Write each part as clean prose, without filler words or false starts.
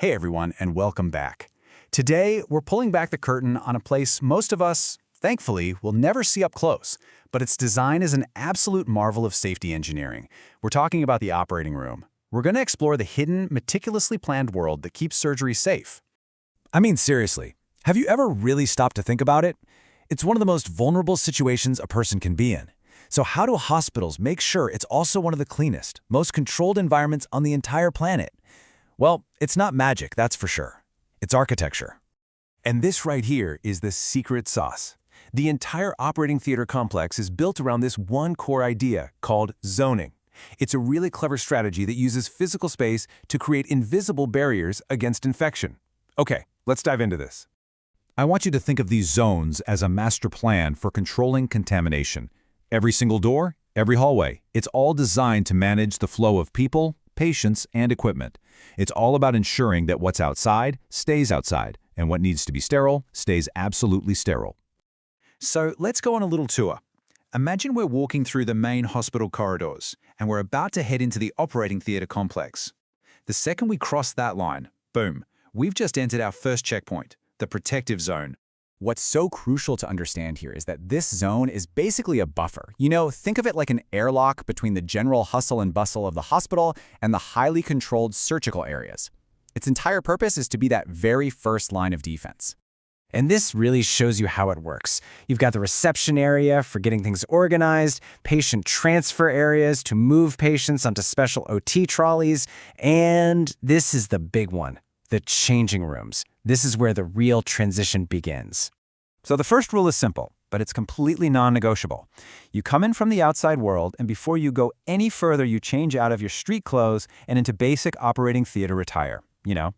Hey everyone, and welcome back. Today, we're pulling back the curtain on a place most of us, thankfully, will never see up close, but its design is an absolute marvel of safety engineering. We're talking about the operating room. We're going to explore the hidden, meticulously planned world that keeps surgery safe. I mean, seriously, have you ever really stopped to think about it? It's one of the most vulnerable situations a person can be in. So how do hospitals make sure it's also one of the cleanest, most controlled environments on the entire planet? Well, it's not magic, that's for sure. It's architecture. And this right here is the secret sauce. The entire operating theater complex is built around this one core idea called zoning. It's a really clever strategy that uses physical space to create invisible barriers against infection. Okay, let's dive into this. I want you to think of these zones as a master plan for controlling contamination. Every single door, every hallway, it's all designed to manage the flow of people, patients, and equipment. It's all about ensuring that what's outside stays outside, and what needs to be sterile stays absolutely sterile. So let's go on a little tour. Imagine we're walking through the main hospital corridors, and we're about to head into the operating theater complex. The second we cross that line, boom, we've just entered our first checkpoint, the protective zone. What's so crucial to understand here is that this zone is basically a buffer. Think of it like an airlock between the general hustle and bustle of the hospital and the highly controlled surgical areas. Its entire purpose is to be that very first line of defense. And this really shows you how it works. You've got the reception area for getting things organized, patient transfer areas to move patients onto special OT trolleys, and this is the big one, the changing rooms. This is where the real transition begins. So the first rule is simple, but it's completely non-negotiable. You come in from the outside world, and before you go any further, you change out of your street clothes and into basic operating theater attire.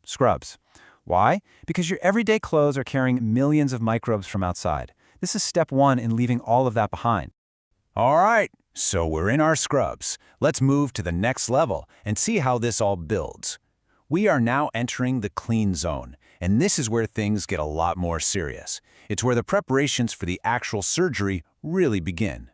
Scrubs. Why? Because your everyday clothes are carrying millions of microbes from outside. This is step one in leaving all of that behind. All right, so we're in our scrubs. Let's move to the next level and see how this all builds. We are now entering the clean zone, and this is where things get a lot more serious. It's where the preparations for the actual surgery really begin.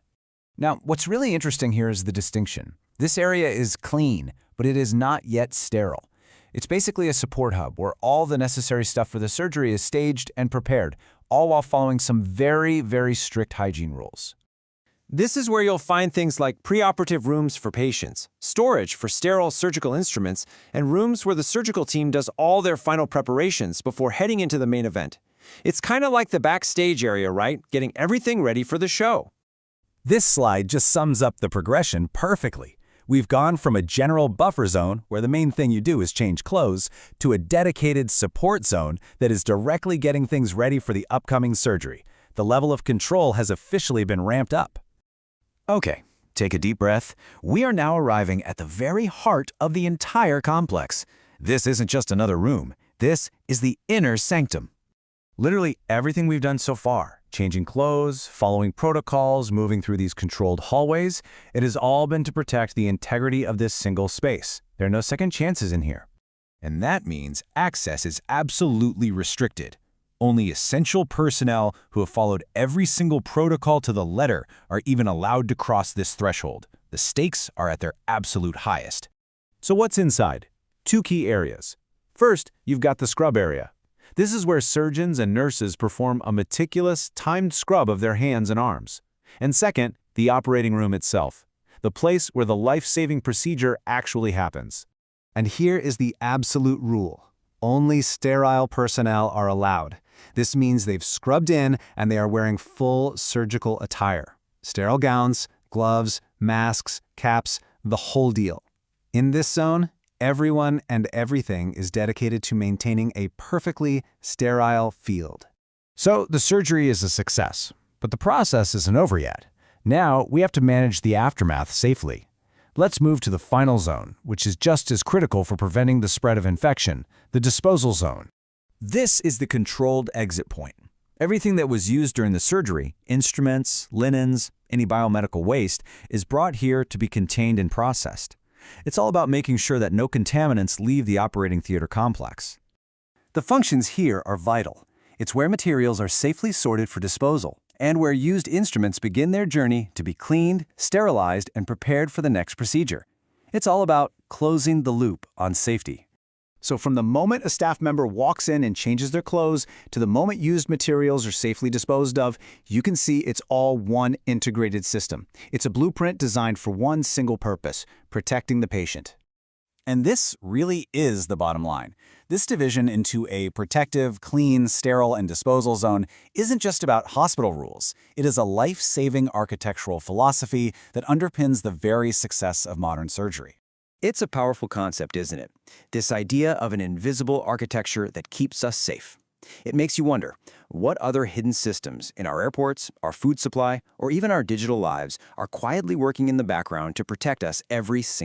Now, what's really interesting here is the distinction. This area is clean, but it is not yet sterile. It's basically a support hub where all the necessary stuff for the surgery is staged and prepared, all while following some very, very strict hygiene rules. This is where you'll find things like preoperative rooms for patients, storage for sterile surgical instruments, and rooms where the surgical team does all their final preparations before heading into the main event. It's kind of like the backstage area, right? Getting everything ready for the show. This slide just sums up the progression perfectly. We've gone from a general buffer zone, where the main thing you do is change clothes, to a dedicated support zone that is directly getting things ready for the upcoming surgery. The level of control has officially been ramped up. Okay, take a deep breath. We are now arriving at the very heart of the entire complex. This isn't just another room. This is the inner sanctum. Literally everything we've done so far, changing clothes, following protocols, moving through these controlled hallways, it has all been to protect the integrity of this single space. There are no second chances in here. And that means access is absolutely restricted. Only essential personnel who have followed every single protocol to the letter are even allowed to cross this threshold. The stakes are at their absolute highest. So what's inside? Two key areas. First, you've got the scrub area. This is where surgeons and nurses perform a meticulous, timed scrub of their hands and arms. And second, the operating room itself, the place where the life-saving procedure actually happens. And here is the absolute rule. Only sterile personnel are allowed. This means they've scrubbed in and they are wearing full surgical attire. Sterile gowns, gloves, masks, caps, the whole deal. In this zone, everyone and everything is dedicated to maintaining a perfectly sterile field. So the surgery is a success, but the process isn't over yet. Now we have to manage the aftermath safely. Let's move to the final zone, which is just as critical for preventing the spread of infection, the disposal zone. This is the controlled exit point. Everything that was used during the surgery, instruments, linens, any biomedical waste, is brought here to be contained and processed. It's all about making sure that no contaminants leave the operating theater complex. The functions here are vital. It's where materials are safely sorted for disposal, and where used instruments begin their journey to be cleaned, sterilized, and prepared for the next procedure. It's all about closing the loop on safety. So from the moment a staff member walks in and changes their clothes to the moment used materials are safely disposed of, you can see it's all one integrated system. It's a blueprint designed for one single purpose: protecting the patient. And this really is the bottom line. This division into a protective, clean, sterile, and disposal zone isn't just about hospital rules. It is a life-saving architectural philosophy that underpins the very success of modern surgery. It's a powerful concept, isn't it? This idea of an invisible architecture that keeps us safe. It makes you wonder, what other hidden systems in our airports, our food supply, or even our digital lives are quietly working in the background to protect us every single